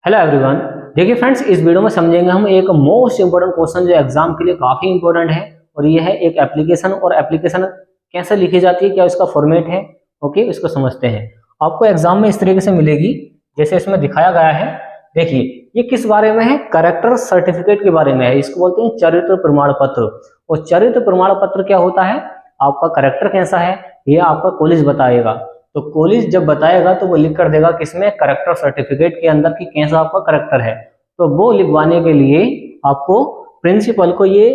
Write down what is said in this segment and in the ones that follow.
Hello everyone. देखिए friends, इस video में समझेंगे हम एक मोस्ट इंपोर्टेंट क्वेश्चन जो एग्जाम के लिए काफी इंपॉर्टेंट है। और ये है एक एप्लीकेशन। और एप्लीकेशन कैसे लिखी जाती है, क्या इसका फॉर्मेट है, ओके, इसको समझते हैं। आपको एग्जाम में इस तरीके से मिलेगी जैसे इसमें दिखाया गया है। देखिए ये किस बारे में है, कैरेक्टर सर्टिफिकेट के बारे में है। इसको बोलते हैं चरित्र प्रमाण पत्र। और चरित्र प्रमाण पत्र क्या होता है, आपका कैरेक्टर कैसा है ये आपका कॉलेज बताएगा। तो कॉलेज जब बताएगा तो वो लिख कर देगा किसमें, करेक्टर सर्टिफिकेट के अंदर कि कैसा आपका करेक्टर है। तो वो लिखवाने के लिए आपको प्रिंसिपल को ये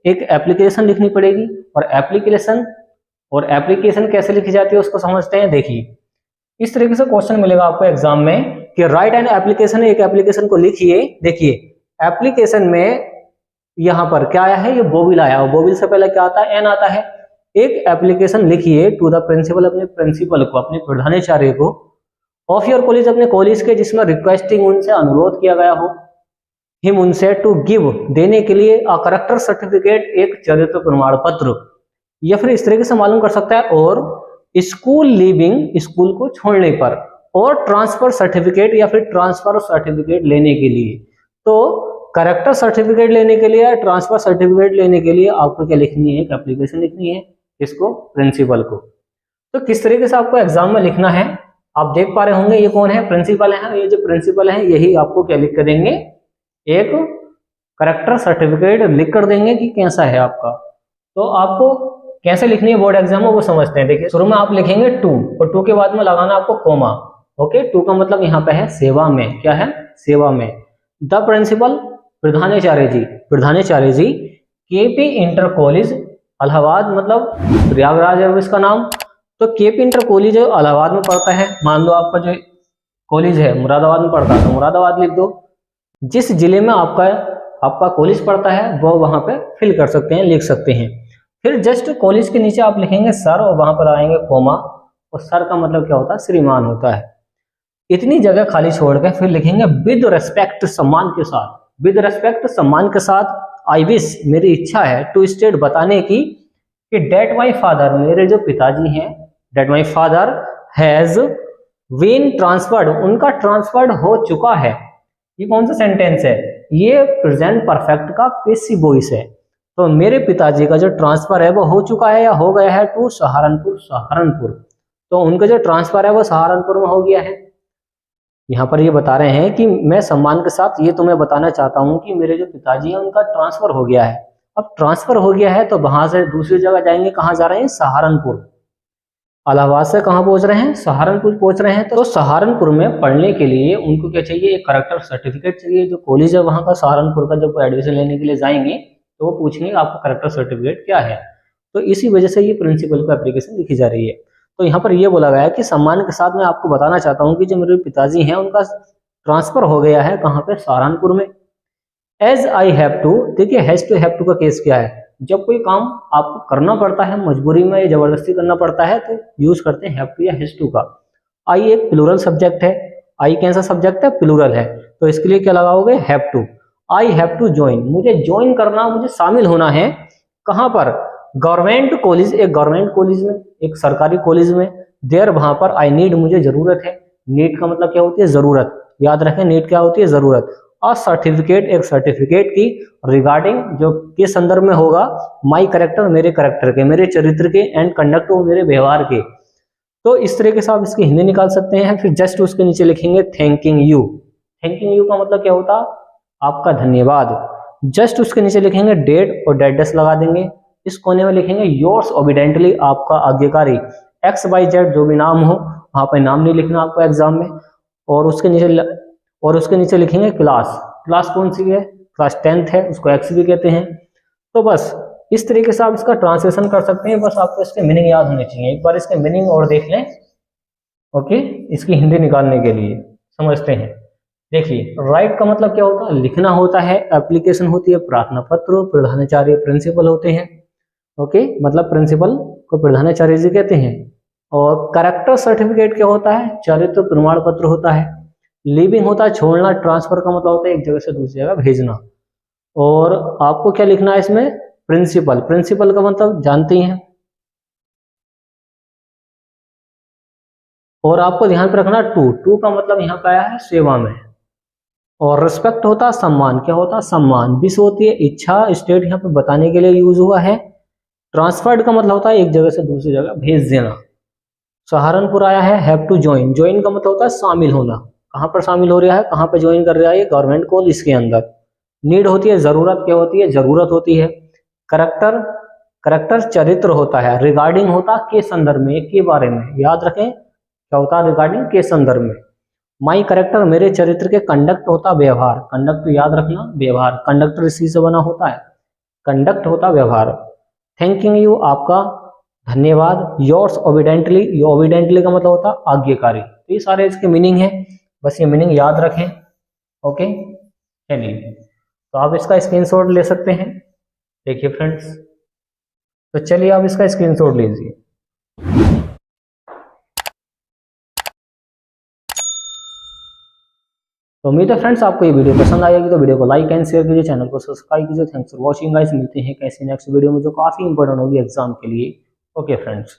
एक एप्लीकेशन लिखनी पड़ेगी। और एप्लीकेशन कैसे लिखी जाती है उसको समझते हैं। देखिए इस तरीके से क्वेश्चन मिलेगा आपको एग्जाम में कि राइट एन एप्लीकेशन, एक एप्लीकेशन को लिखिए। देखिए एप्लीकेशन में यहाँ पर क्या आया है, ये बोबिल आया। और बोबिल से पहले क्या आता है, एन आता है। एक एप्लीकेशन लिखिए टू द प्रिंसिपल, अपने प्रिंसिपल को, अपने प्रधानाचार्य को, ऑफ योर कॉलेज, अपने कॉलेज के, जिसमें रिक्वेस्टिंग, उनसे अनुरोध किया गया हो, हिम, उनसे, टू गिव, देने के लिए, अ करेक्टर सर्टिफिकेट, एक चरित्र प्रमाण पत्र। या फिर इस तरीके से मालूम कर सकता है, और स्कूल लीविंग, स्कूल को छोड़ने पर, और ट्रांसफर सर्टिफिकेट, या फिर ट्रांसफर सर्टिफिकेट लेने के लिए। तो करेक्टर सर्टिफिकेट लेने के लिए, ट्रांसफर सर्टिफिकेट लेने के लिए आपको क्या लिखनी है, एक एप्लीकेशन लिखनी है। इसको प्रिंसिपल को। तो किस तरीके से आपको एग्जाम में लिखना है आप देख पा रहे होंगे। ये कौन है, प्रिंसिपल है। ये जो प्रिंसिपल है यही आपको क्या लिख कर देंगे, एक करेक्टर सर्टिफिकेट लिख कर देंगे कि कैसा है आपका। तो आपको कैसे लिखनी है बोर्ड एग्जाम में वो समझते हैं। देखिए शुरू में आप लिखेंगे टू, और टू के बाद में लगाना आपको कोमा। ओके, टू का मतलब यहाँ पे है सेवा में। क्या है, सेवा में। द प्रिंसिपल, प्रधानाचार्य जी, केपी इंटर कॉलेज इलाहाबाद, मतलब प्रयागराज है इसका नाम। तो केपी इंटर कॉलेज जो इलाहाबाद में पड़ता है, मान लो आपका जो कॉलेज है मुरादाबाद में पड़ता है तो मुरादाबाद लिख दो। जिस जिले में आपका कॉलेज पड़ता है वो वहां पे फिल कर सकते हैं, लिख सकते हैं। फिर जस्ट कॉलेज के नीचे आप लिखेंगे सर, और वहां पर आएंगे कोमा। और सर का मतलब क्या होता है, श्रीमान होता है। इतनी जगह खाली छोड़ के फिर लिखेंगे विद रेस्पेक्ट, सम्मान के साथ। विद रेस्पेक्ट, सम्मान के साथ, आई विश, मेरी इच्छा है, टू स्टेट, बताने की, कि डेट माई फादर, मेरे जो पिताजी हैं, that my father has been transferred, उनका ट्रांसफर्ड हो चुका है। ये कौन सा सेंटेंस है, ये प्रेजेंट परफेक्ट का पेसिव वॉइस है। तो मेरे पिताजी का जो ट्रांसफर है वो हो चुका है या हो गया है टू सहारनपुर। तो उनका जो ट्रांसफर है वो सहारनपुर में हो गया है। यहाँ पर ये बता रहे हैं कि मैं सम्मान के साथ ये तुम्हें बताना चाहता हूँ कि मेरे जो पिताजी हैं उनका ट्रांसफर हो गया है। अब ट्रांसफर हो गया है तो वहां से दूसरी जगह जाएंगे, कहाँ जा रहे हैं, सहारनपुर। इलाहाबाद से कहाँ पहुंच रहे हैं, सहारनपुर पहुंच रहे हैं। तो सहारनपुर में पढ़ने के लिए उनको क्या चाहिए, एक करेक्टर सर्टिफिकेट चाहिए। जो कॉलेज है वहां का सहारनपुर का, जब एडमिशन लेने के लिए जाएंगे तो वो पूछेंगे आपका करेक्टर सर्टिफिकेट क्या है। तो इसी वजह से ये प्रिंसिपल को एप्लीकेशन लिखी जा रही है। तो यहाँ पर यह बोला गया है कि सम्मान के साथ मैं आपको बताना चाहता हूँ कि जो मेरे पिताजी हैं उनका ट्रांसफर हो गया है, कहाँ पे, सहारनपुर में। एज आई हैव टू, देखिए हैज टू हैव टू का केस क्या है, जब कोई काम आपको करना पड़ता है मजबूरी में या जबरदस्ती करना पड़ता है तो यूज करते हैं हैव टू या हैज टू का। आई एक प्लूरल सब्जेक्ट है। आई कैसा सब्जेक्ट है, प्लूरल है। तो इसके लिए क्या लगाओगे, have to. I have to join, मुझे ज्वाइन करना, मुझे शामिल होना है। कहाँ पर, गवर्नमेंट कॉलेज, एक गवर्नमेंट कॉलेज में, एक सरकारी कॉलेज में। देयर, वहां पर, आई नीड, मुझे जरूरत है। नीड का मतलब क्या होती है, जरूरत। याद रखें नीड क्या होती है, जरूरत। और सर्टिफिकेट, एक सर्टिफिकेट की, रिगार्डिंग, जो के संदर्भ में होगा, माई करेक्टर, मेरे करेक्टर के, मेरे चरित्र के, एंड कंडक्ट, मेरे व्यवहार के। तो इस तरीके से आप इसकी हिंदी निकाल सकते हैं। फिर जस्ट उसके नीचे लिखेंगे थैंकिंग यू। थैंकिंग यू का मतलब क्या होता, आपका धन्यवाद। जस्ट उसके नीचे लिखेंगे डेट, और डेडस लगा देंगे। इस कोने में लिखेंगे योर्स ओबिडेंटली, आपका आज्ञाकारी। एक्स वाई जेड जो भी नाम हो, वहां पर नाम नहीं लिखना आपको एग्जाम में। और उसके नीचे लिखेंगे क्लास। क्लास कौन सी है, क्लास 10th है, उसको एक्स भी कहते हैं। तो बस इस तरीके से आप इसका ट्रांसलेशन कर सकते हैं। बस आपको इसके मीनिंग याद होने चाहिए। एक बार इसके मीनिंग और देख लें, ओके, इसकी हिंदी निकालने के लिए समझते हैं। देखिए राइट का मतलब क्या होता है, लिखना होता है। एप्लीकेशन होती है प्रार्थना पत्र। प्रधानाचार्य प्रिंसिपल होते हैं। ओके, मतलब प्रिंसिपल को प्रधानाचार्य जी कहते हैं। और करेक्टर सर्टिफिकेट क्या होता है, चरित्र प्रमाण पत्र होता है। लिविंग होता है छोड़ना। ट्रांसफर का मतलब होता है एक जगह से दूसरी जगह भेजना। और आपको क्या लिखना है इसमें, प्रिंसिपल। प्रिंसिपल का मतलब जानती हैं। और आपको ध्यान पे रखना टू का मतलब यहाँ पे आया है सेवा में। और रिस्पेक्ट होता है सम्मान, क्या होता है सम्मान। विश होती है इच्छा, स्टेट यहाँ पे बताने के लिए यूज हुआ है। ट्रांसफर्ड का मतलब होता है एक जगह से दूसरी जगह भेज देना। सहारनपुर आया है हैव टू ज्वाइन, ज्वाइन का मतलब होता है शामिल होना, कहाँ पर शामिल हो रहा है, कहाँ पे ज्वाइन कर रहा है, गवर्नमेंट कॉलेज के अंदर। नीड होती है जरूरत, क्या होती है जरूरत होती है। करेक्टर, करेक्टर चरित्र होता है। रिगार्डिंग होता है के संदर्भ में, के बारे में, याद रखें क्या होता है रिगार्डिंग के संदर्भ में। माई करेक्टर मेरे चरित्र के। कंडक्ट होता व्यवहार, कंडक्ट याद रखना व्यवहार, कंडक्टर इसी से बना होता है, कंडक्ट होता व्यवहार। थैंकिंग यू आपका धन्यवाद। योर्स ओबिडेंटली, ये ओबिडेंटली का मतलब होता है आज्ञाकारी। तो ये सारे इसके मीनिंग है, बस ये मीनिंग याद रखें। ओके चलिए, तो आप इसका स्क्रीनशॉट ले सकते हैं। देखिए फ्रेंड्स, तो चलिए आप इसका स्क्रीनशॉट लीजिए। तो उम्मीद है फ्रेंड्स आपको ये वीडियो पसंद आएगी, तो वीडियो को लाइक एंड शेयर कीजिए, चैनल को सब्सक्राइब कीजिए। थैंक्स फॉर वॉचिंग गाइस, मिलते हैं कैसी नेक्स्ट वीडियो में जो काफी इंपॉर्टेंट होगी एग्जाम के लिए। Okay friends.